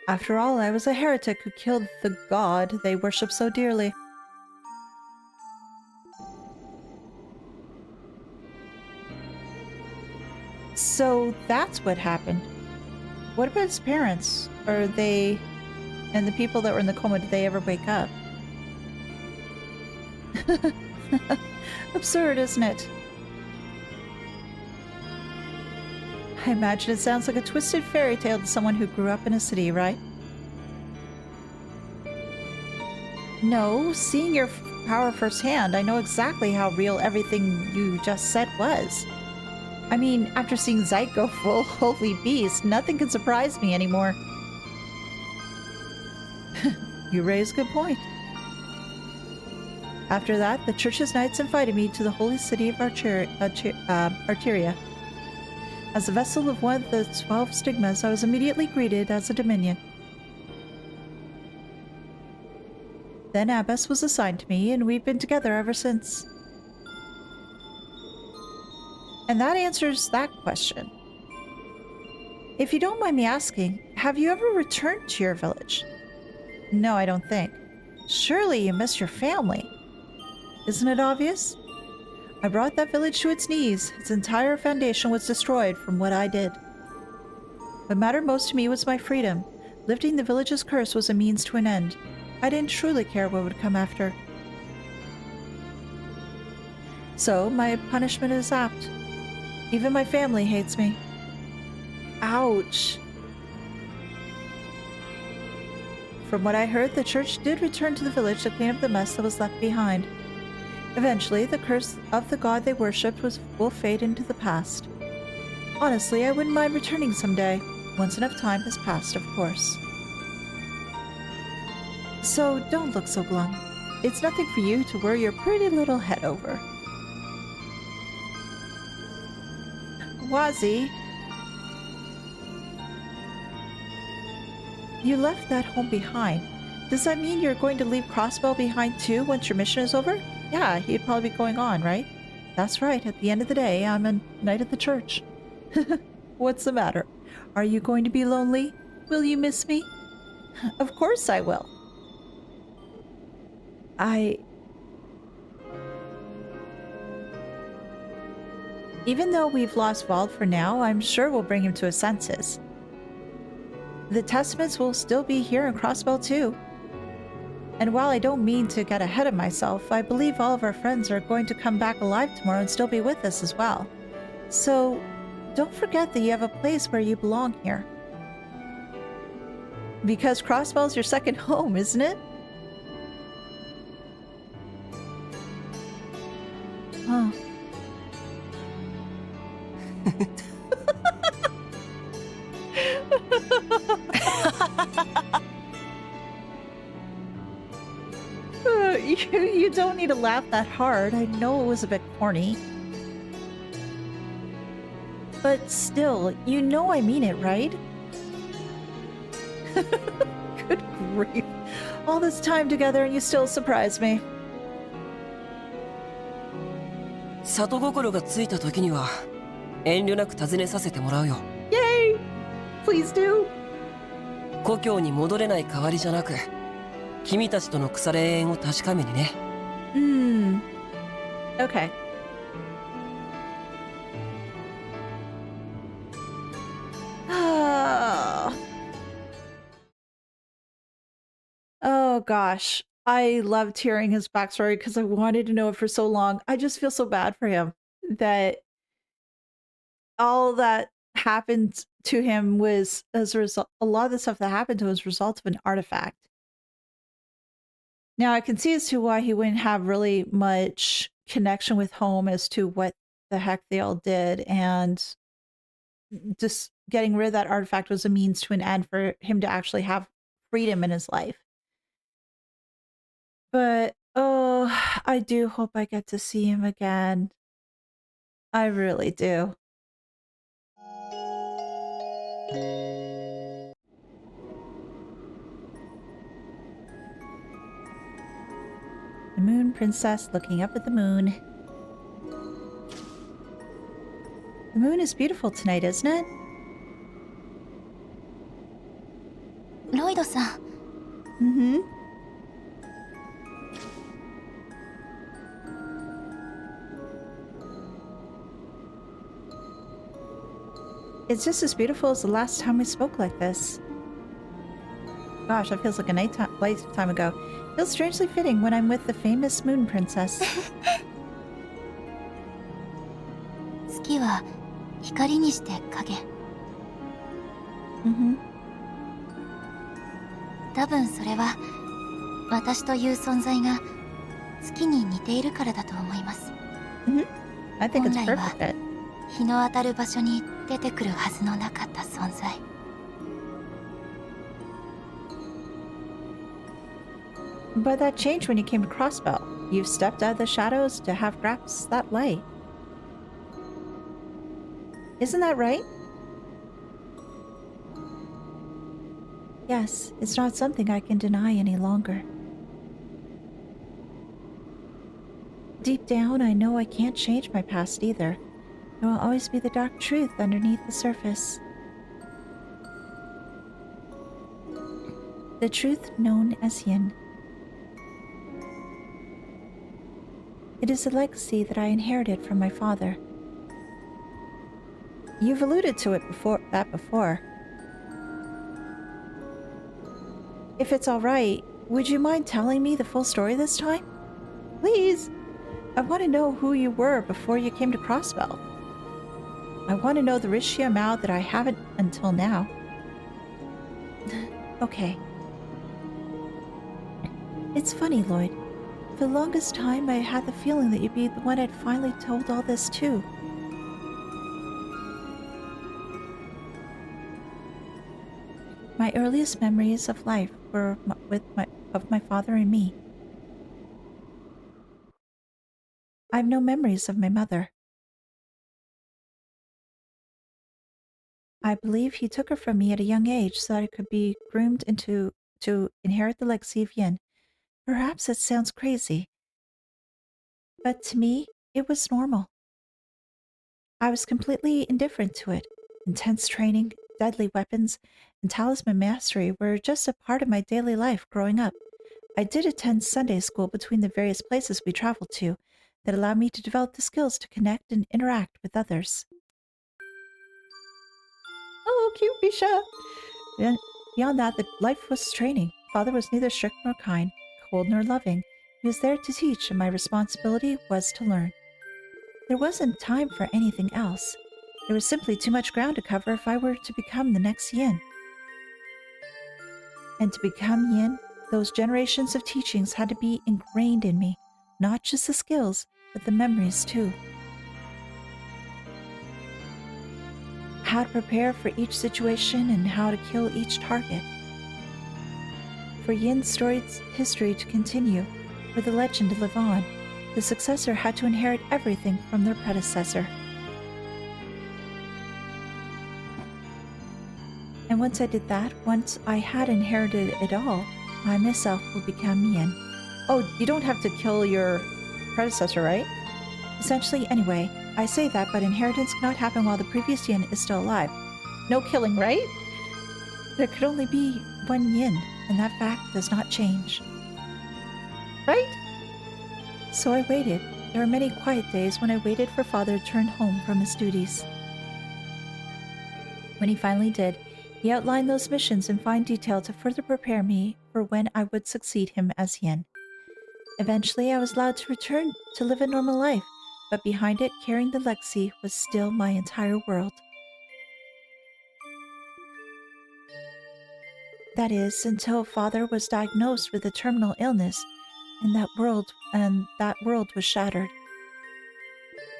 After all, I was a heretic who killed the god they worship so dearly. So that's what happened. What about his parents? And the people that were in the coma, did they ever wake up? Absurd, isn't it? I imagine it sounds like a twisted fairy tale to someone who grew up in a city, right? No, seeing your power firsthand, I know exactly how real everything you just said was. I mean, after seeing Zeit go full holy beast, nothing can surprise me anymore. You raise a good point. After that, the church's knights invited me to the holy city of Arteria. As a vessel of one of the 12 stigmas, I was immediately greeted as a Dominion. Then Abbess was assigned to me, and we've been together ever since. And that answers that question. If you don't mind me asking, have you ever returned to your village? No, I don't think. Surely you miss your family. Isn't it obvious? I brought that village to its knees. Its entire foundation was destroyed from what I did. What mattered most to me was my freedom. Lifting the village's curse was a means to an end. I didn't truly care what would come after. So, my punishment is apt. Even my family hates me. Ouch. From what I heard, the church did return to the village to clean up the mess that was left behind. Eventually, the curse of the god they worshipped will fade into the past. Honestly, I wouldn't mind returning someday. Once enough time has passed, of course. So, don't look so glum. It's nothing for you to worry your pretty little head over. Wazi, you left that home behind. Does that mean you're going to leave Crossbell behind too once your mission is over? Yeah, he'd probably be going on, right? That's right, at the end of the day, I'm a knight of the church. What's the matter? Are you going to be lonely? Will you miss me? Of course I will. Even though we've lost Wald for now, I'm sure we'll bring him to his senses. The Testaments will still be here in Crossbell too. And while I don't mean to get ahead of myself, I believe all of our friends are going to come back alive tomorrow and still be with us as well. So, don't forget that you have a place where you belong here. Because Crossbell's your second home, isn't it? Oh. You don't need to laugh that hard. I know it was a bit corny. But still, you know I mean it, right? Good grief. All this time together and you still surprise me. 里心がついた時には遠慮なく尋ねさせてもらうよ。 Yay! Please do! 故郷に戻れない代わりじゃなく、君たちとの腐れ縁を確かめにね。Okay. Oh gosh. I loved hearing his backstory because I wanted to know it for so long. I just feel so bad for him that all that happened to him was as a result. A lot of the stuff that happened to him was a result of an artifact. Now I can see as to why he wouldn't have really much connection with home as to what the heck they all did, and just getting rid of that artifact was a means to an end for him to actually have freedom in his life. But oh, I do hope I get to see him again. I really do. The Moon Princess looking up at the moon. The moon is beautiful tonight, isn't it? ロイドさん、 Mm-hmm. It's just as beautiful as the last time we spoke like this. Gosh, that feels like a lifetime ago. Feels strangely fitting when I'm with the famous Moon Princess. 月は光にして影。Mm-hmm. 多分それは私という存在が月に似ているからだと思います。 Mm-hmm. I think it's 本来は perfect fit. 日の当たる場所に出てくるはずのなかった存在。 But that changed when you came to Crossbell. You've stepped out of the shadows to have grasp that light. Isn't that right? Yes, it's not something I can deny any longer. Deep down, I know I can't change my past either. There will always be the dark truth underneath the surface. The truth known as Yin. It is a legacy that I inherited from my father. You've alluded to it before. If it's all right, would you mind telling me the full story this time? Please! I want to know who you were before you came to Crossbell. I want to know the Rishya Mao that I haven't until now. Okay. It's funny, Lloyd. For the longest time, I had the feeling that you'd be the one I'd finally told all this to. My earliest memories of life were of my father and me. I have no memories of my mother. I believe he took her from me at a young age so that I could be groomed to inherit the legacy of Yin. Perhaps it sounds crazy, but to me, it was normal. I was completely indifferent to it. Intense training, deadly weapons, and talisman mastery were just a part of my daily life growing up. I did attend Sunday school between the various places we traveled to that allowed me to develop the skills to connect and interact with others. Oh, cute Bisha! Beyond that, the life was training. Father was neither strict nor kind, cold nor loving. He was there to teach, and my responsibility was to learn. There wasn't time for anything else. There was simply too much ground to cover if I were to become the next Yin. And to become Yin, those generations of teachings had to be ingrained in me, not just the skills, but the memories too. How to prepare for each situation and how to kill each target. For Yin's storied history to continue, for the legend to live on, the successor had to inherit everything from their predecessor. And once I did that, once I had inherited it all, I myself would become Yin. Oh, you don't have to kill your predecessor, right? Essentially, anyway, I say that, but inheritance cannot happen while the previous Yin is still alive. No killing, right? There could only be one Yin, and that fact does not change. Right? So I waited. There were many quiet days when I waited for Father to return home from his duties. When he finally did, he outlined those missions in fine detail to further prepare me for when I would succeed him as Yin. Eventually, I was allowed to return to live a normal life, but behind it, carrying the legacy, was still my entire world. That is, until Father was diagnosed with a terminal illness, and that world was shattered.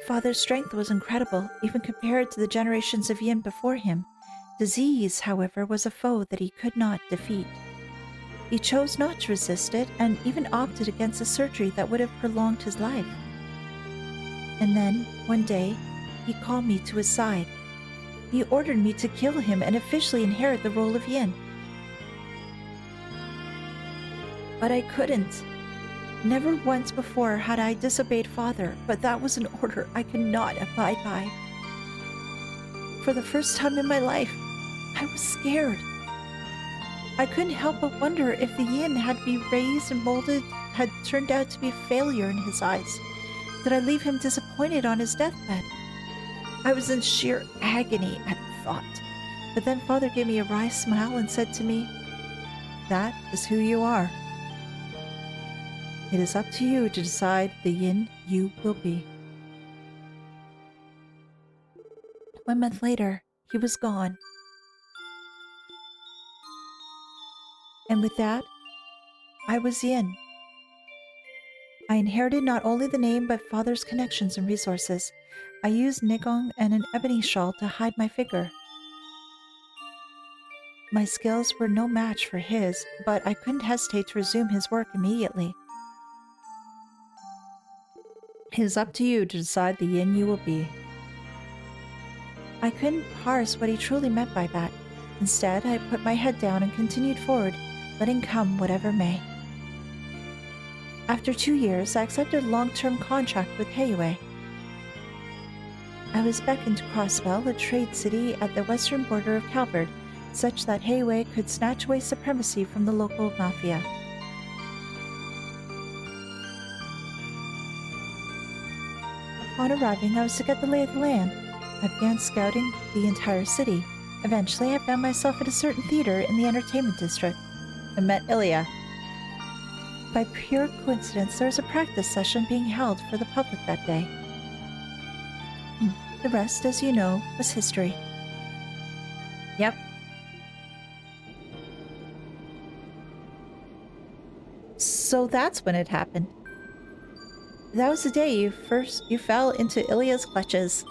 Father's strength was incredible, even compared to the generations of Yin before him. Disease, however, was a foe that he could not defeat. He chose not to resist it, and even opted against a surgery that would have prolonged his life. And then, one day, he called me to his side. He ordered me to kill him and officially inherit the role of Yin. But I couldn't. Never once before had I disobeyed Father, but that was an order I could not abide by. For the first time in my life, I was scared. I couldn't help but wonder if the Yin had been raised and molded had turned out to be a failure in his eyes. Did I leave him disappointed on his deathbed? I was in sheer agony at the thought. But then Father gave me a wry smile and said to me, "That is who you are. It is up to you to decide the Yin you will be." 1 month later, he was gone. And with that, I was Yin. I inherited not only the name but Father's connections and resources. I used Nigong and an ebony shawl to hide my figure. My skills were no match for his, but I couldn't hesitate to resume his work immediately. It is up to you to decide the Yin you will be. I couldn't parse what he truly meant by that. Instead, I put my head down and continued forward, letting come whatever may. After 2 years, I accepted a long-term contract with Elehayyme. I was beckoned to Crossbell, a trade city at the western border of Calvard, such that Elehayyme could snatch away supremacy from the local mafia. Upon arriving, I was to get the lay of the land. I began scouting the entire city. Eventually, I found myself at a certain theater in the entertainment district. I met Ilya. By pure coincidence, there was a practice session being held for the public that day. The rest, as you know, was history. Yep. So that's when it happened. That was the day you fell into Ilya's clutches.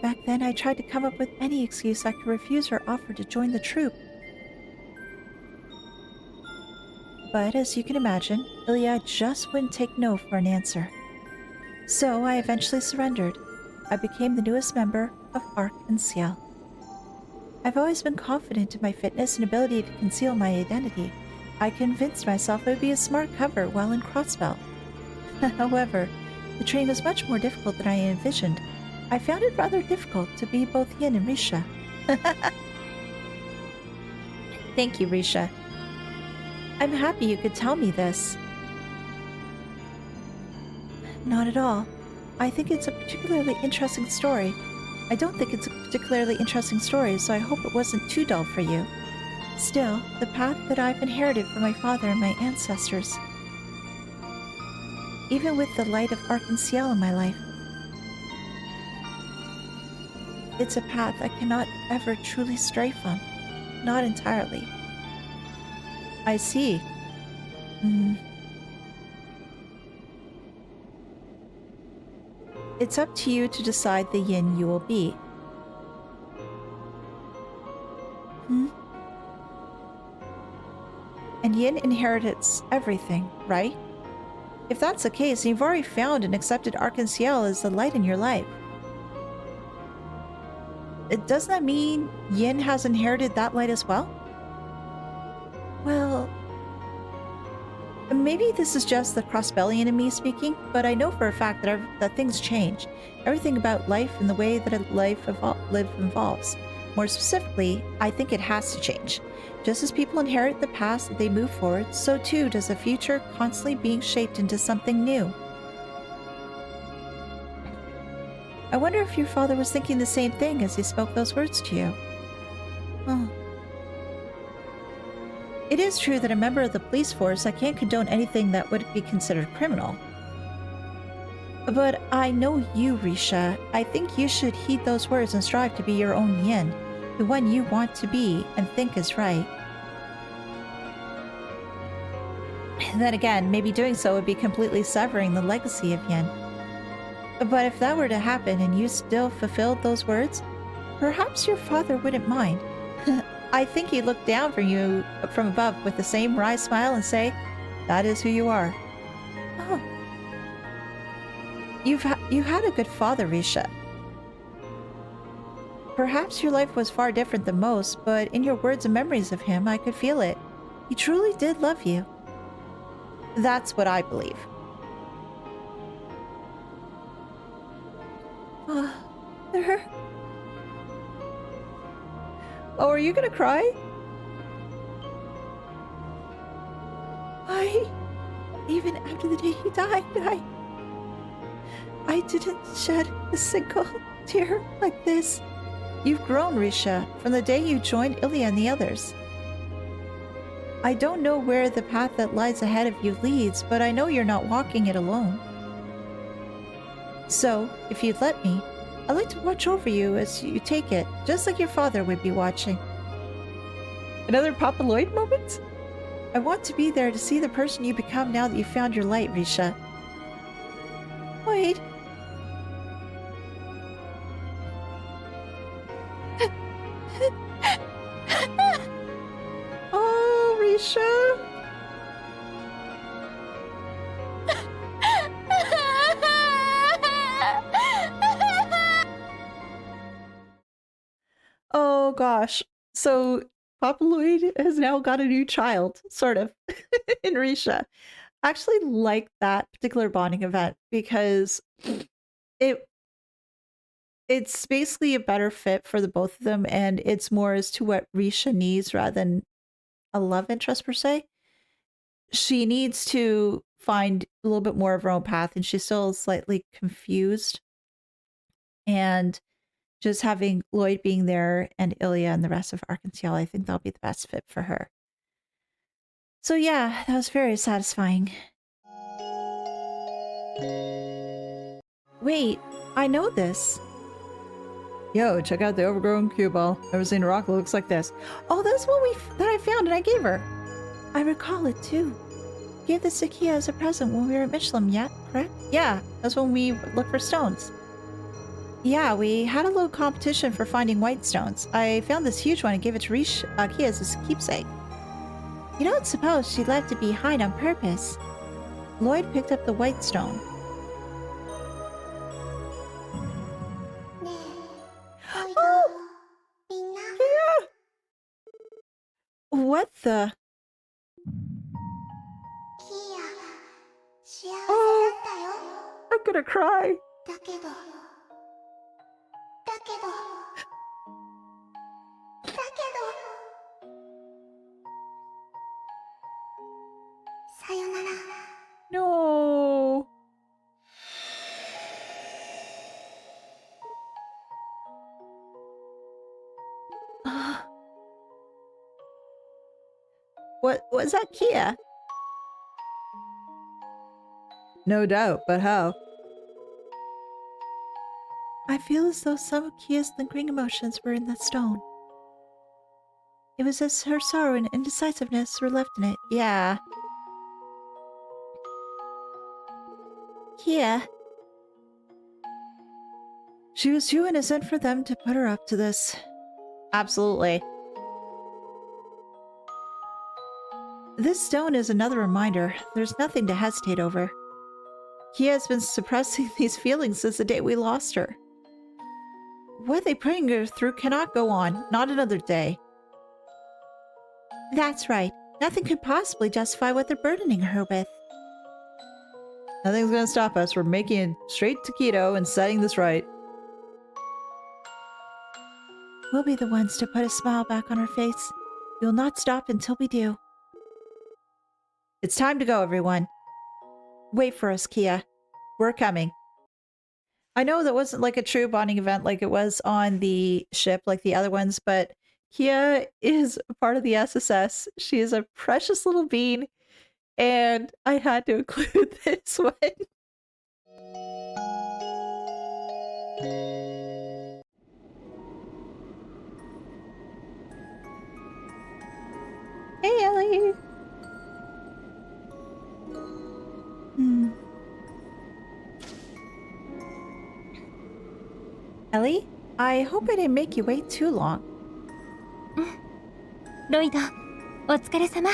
Back then, I tried to come up with any excuse I could refuse her offer to join the troupe. But as you can imagine, Ilya just wouldn't take no for an answer. So I eventually surrendered. I became the newest member of Arc and Ciel. I've always been confident in my fitness and ability to conceal my identity. I convinced myself it would be a smart cover while in Crossbelt. However, the training was much more difficult than I envisioned. I found it rather difficult to be both Yin and Risha. Thank you, Risha. I'm happy you could tell me this. Not at all. I think it's a particularly interesting story. I don't think it's a particularly interesting story, so I hope it wasn't too dull for you. Still, the path that I've inherited from my father and my ancestors. Even with the light of Arc and Ciel in my life, it's a path I cannot ever truly stray from. Not entirely. I see. It's up to you to decide the yin you will be. And yin inherits everything, right? If that's the case, you've already found and accepted Arc and Ciel as the light in your life. Doesn't that mean yin has inherited that light as well? Well, maybe this is just the Crossbellian in me speaking, but I know for a fact that things change. Everything about life and the way that a life evolves. More specifically, I think it has to change. Just as people inherit the past as they move forward, so too does the future constantly being shaped into something new. I wonder if your father was thinking the same thing as he spoke those words to you. Oh. It is true that a member of the police force, I can't condone anything that would be considered criminal. But I know you, Risha. I think you should heed those words and strive to be your own yin, the one you want to be and think is right. And then again, maybe doing so would be completely severing the legacy of yin. But if that were to happen and you still fulfilled those words, perhaps your father wouldn't mind. I think he'd look down from you from above with the same wry smile and say, "That is who you are." Oh. You had a good father, Risha. Perhaps your life was far different than most, but in your words and memories of him, I could feel it. He truly did love you. That's what I believe. Oh, are you gonna cry? Why? Even after the day he died, I didn't shed a single tear like this. You've grown, Risha, from the day you joined Ilya and the others. I don't know where the path that lies ahead of you leads, but I know you're not walking it alone. So, if you'd let me, I'd like to watch over you as you take it, just like your father would be watching. Another Papa Lloyd moment? I want to be there to see the person you become now that you found your light, Risha. Wait. Oh, Risha. Oh gosh. So Papa Lloyd has now got a new child, sort of, in Risha. I actually like that particular bonding event because it's basically a better fit for the both of them, and it's more as to what Risha needs rather than a love interest per se. She needs to find a little bit more of her own path, and she's still slightly confused. And just having Lloyd being there and Ilya and the rest of Arkansas, I think that'll be the best fit for her. So yeah, that was very satisfying. Wait, I know this. Yo, check out the overgrown cue ball. Never seen a rock that looks like this. Oh, that's what that I found and I gave her. I recall it too. Gave this to Kia as a present when we were at Michelin, yeah, correct? Yeah, that's when we looked for stones. Yeah, we had a little competition for finding white stones. I found this huge one and gave it to Kia as a keepsake. You don't suppose she left it behind on purpose? Lloyd picked up the white stone. Yeah. What the? Oh, I'm gonna cry. No. What was that, Kia? No doubt, but how? I feel as though some of Kia's lingering emotions were in that stone. It was as her sorrow and indecisiveness were left in it. Yeah. Kia. She was too innocent for them to put her up to this. Absolutely. This stone is another reminder. There's nothing to hesitate over. Kia has been suppressing these feelings since the day we lost her. What they putting her through cannot go on. Not another day. That's right. Nothing could possibly justify what they're burdening her with. Nothing's gonna stop us. We're making it straight to Keto and setting this right. We'll be the ones to put a smile back on her face. We'll not stop until we do. It's time to go, everyone. Wait for us, Kia. We're coming. I know that wasn't like a true bonding event like it was on the ship like the other ones, but Kia is a part of the SSS. She is a precious little bean, and I had to include this one. Hey, Ellie. Ellie, I hope I didn't make you wait too long. ロイド、お疲れ様。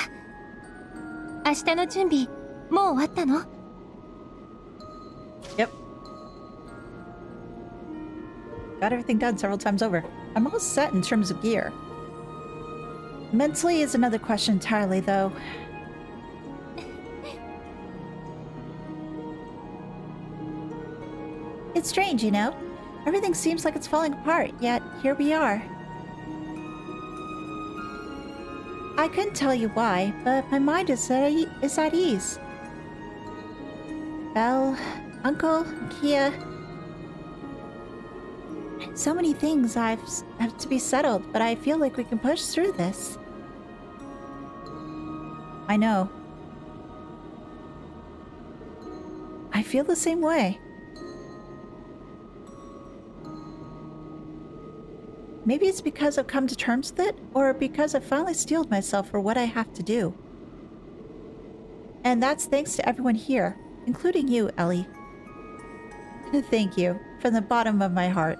明日の準備、もう終わったの？ Yep. Got everything done several times over. I'm all set in terms of gear. Mentally is another question entirely, though. It's strange, you know? Everything seems like it's falling apart, yet here we are. I couldn't tell you why, but my mind is at ease. Belle, Uncle, Kia... So many things have to be settled, but I feel like we can push through this. I know. I feel the same way. Maybe it's because I've come to terms with it, or because I've finally steeled myself for what I have to do. And that's thanks to everyone here, including you, Ellie. Thank you, from the bottom of my heart.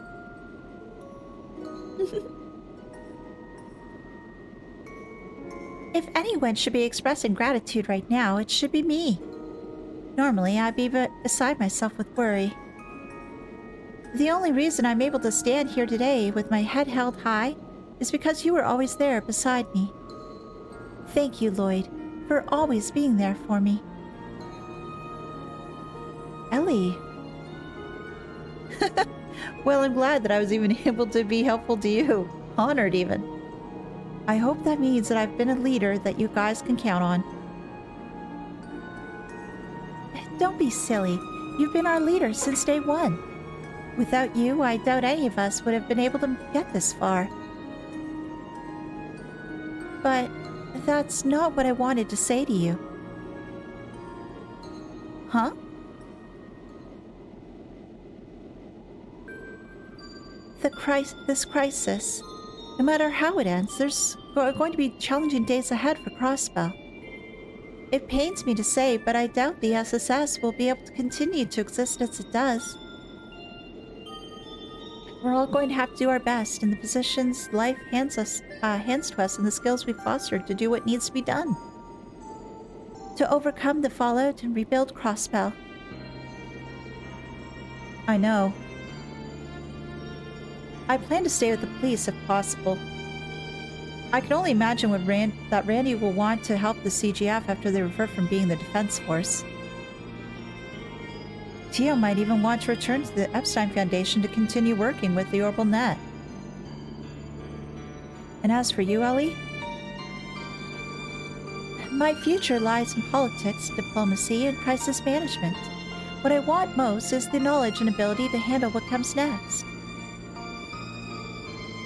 If anyone should be expressing gratitude right now, it should be me. Normally, I'd be beside myself with worry. The only reason I'm able to stand here today with my head held high is because you were always there beside me. Thank you, Lloyd, for always being there for me. Ellie. Well, I'm glad that I was even able to be helpful to you. Honored, even. I hope that means that I've been a leader that you guys can count on. don't be silly. You've been our leader since day one. Without you, I doubt any of us would have been able to get this far. But that's not what I wanted to say to you. Huh? This crisis, no matter how it ends, there's going to be challenging days ahead for Crossbell. It pains me to say, but I doubt the SSS will be able to continue to exist as it does. We're all going to have to do our best in the positions life hands to us and the skills we've fostered to do what needs to be done. To overcome the fallout and rebuild Crossbell. I know. I plan to stay with the police if possible. I can only imagine that Randy will want to help the CGF after they revert from being the defense force. Tio might even want to return to the Epstein Foundation to continue working with the Orbital Net. And as for you, Ellie? My future lies in politics, diplomacy, and crisis management. What I want most is the knowledge and ability to handle what comes next.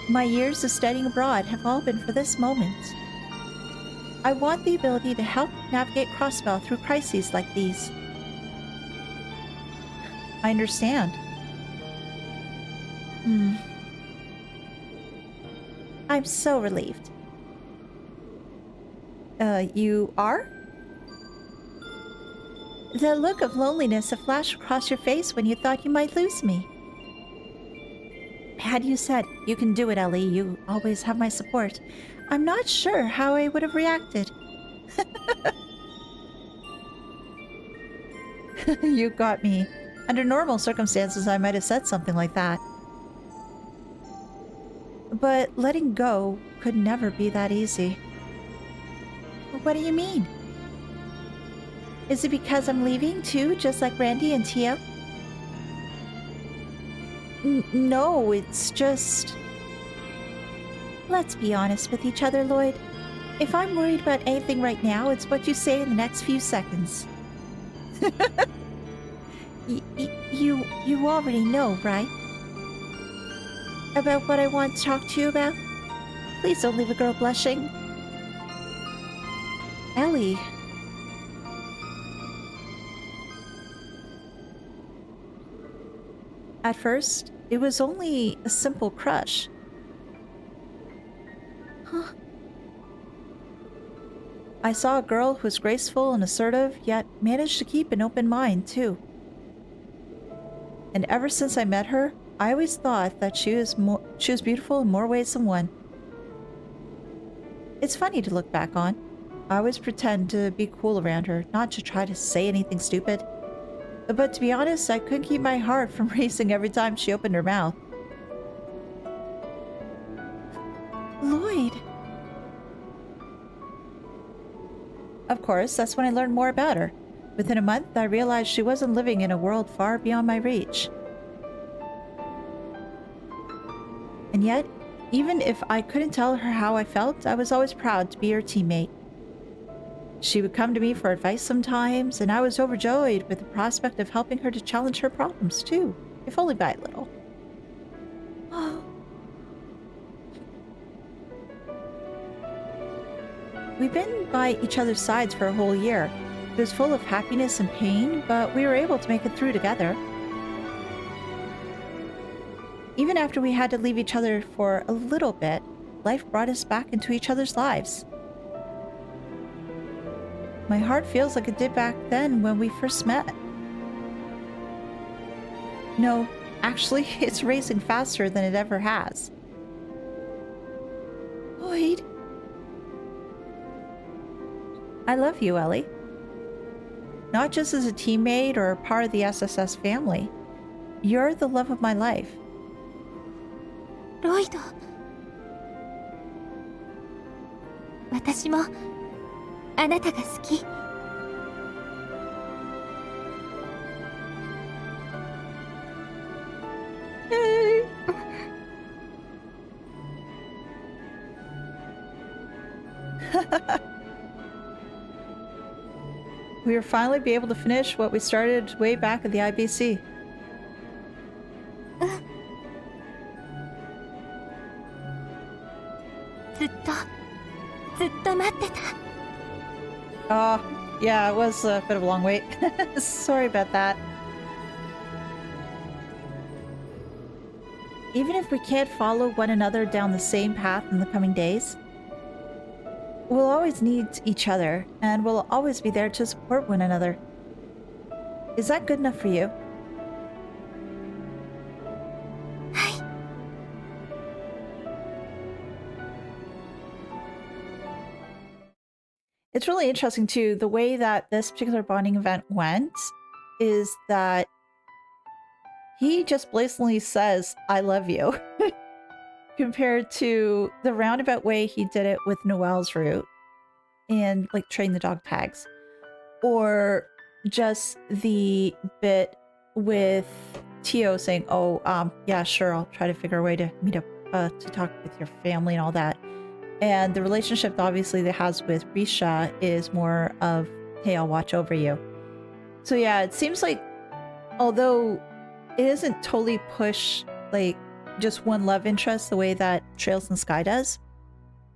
My years of studying abroad have all been for this moment. I want the ability to help navigate Crossbell through crises like these. I understand. I'm so relieved. You are? The look of loneliness that flashed across your face when you thought you might lose me. Had you said, "You can do it, Ellie, you always have my support," I'm not sure how I would have reacted. You got me. Under normal circumstances, I might have said something like that. But letting go could never be that easy. What do you mean? Is it because I'm leaving too, just like Randy and Tio? No, it's just... Let's be honest with each other, Lloyd. If I'm worried about anything right now, it's what you say in the next few seconds. You already know, right? About what I want to talk to you about? Please don't leave a girl blushing. Ellie. At first, it was only a simple crush. Huh. I saw a girl who was graceful and assertive, yet managed to keep an open mind, too. And ever since I met her, I always thought that she was beautiful in more ways than one. It's funny to look back on. I always pretend to be cool around her, not to try to say anything stupid. But to be honest, I couldn't keep my heart from racing every time she opened her mouth. Lloyd. Of course, that's when I learned more about her. Within a month, I realized she wasn't living in a world far beyond my reach. And yet, even if I couldn't tell her how I felt, I was always proud to be her teammate. She would come to me for advice sometimes, and I was overjoyed with the prospect of helping her to challenge her problems too, if only by a little. We've been by each other's sides for a whole year. It was full of happiness and pain, but we were able to make it through together. Even after we had to leave each other for a little bit, life brought us back into each other's lives. My heart feels like it did back then when we first met. No, actually, it's racing faster than it ever has. Lloyd. I love you, Ellie. Not just as a teammate or a part of the SSS family. You're the love of my life. Lloyd. 私もあなたが好き。we will finally be able to finish what we started way back at the IBC. ずっと待ってた。 Oh, yeah, it was a bit of a long wait. Sorry about that. Even if we can't follow one another down the same path in the coming days, we'll always need each other, and we'll always be there to support one another. Is that good enough for you? はい。 It's really interesting too, the way that this particular bonding event went is that he just blatantly says, I love you, compared to the roundabout way he did it with Noelle's route and like train the dog tags, or just the bit with Tio saying, oh, yeah, sure, I'll try to figure a way to meet up to talk with your family and all that. And the relationship obviously that has with Risha is more of, hey, I'll watch over you. So yeah, it seems like although it isn't totally push like just one love interest the way that Trails in Sky does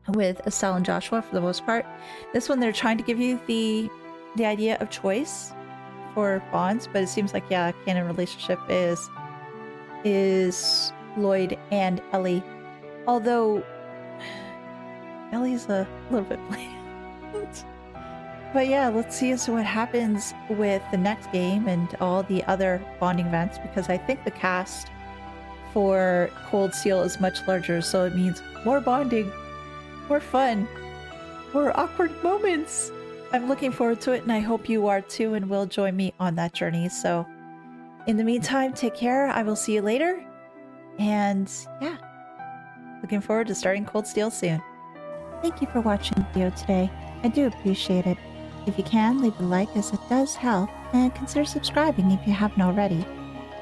with Estelle and Joshua for the most part, this one they're trying to give you the idea of choice for bonds, but it seems like yeah, canon relationship is Lloyd and Ellie. Although Ellie's a little bit bland. But yeah, let's see as to what happens with the next game and all the other bonding events, because I think the cast for Cold Steel is much larger, so it means more bonding, more fun, more awkward moments. I'm looking forward to it, and I hope you are too, and will join me on that journey. So in the meantime, take care. I will see you later. And yeah, looking forward to starting Cold Steel soon. Thank you for watching the video today. I do appreciate it. If you can, leave a like as it does help, and consider subscribing if you haven't already.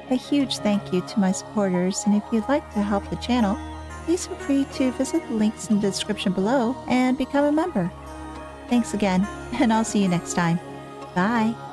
A huge thank you to my supporters, and if you'd like to help the channel, please feel free to visit the links in the description below and become a member. Thanks again, and I'll see you next time. Bye!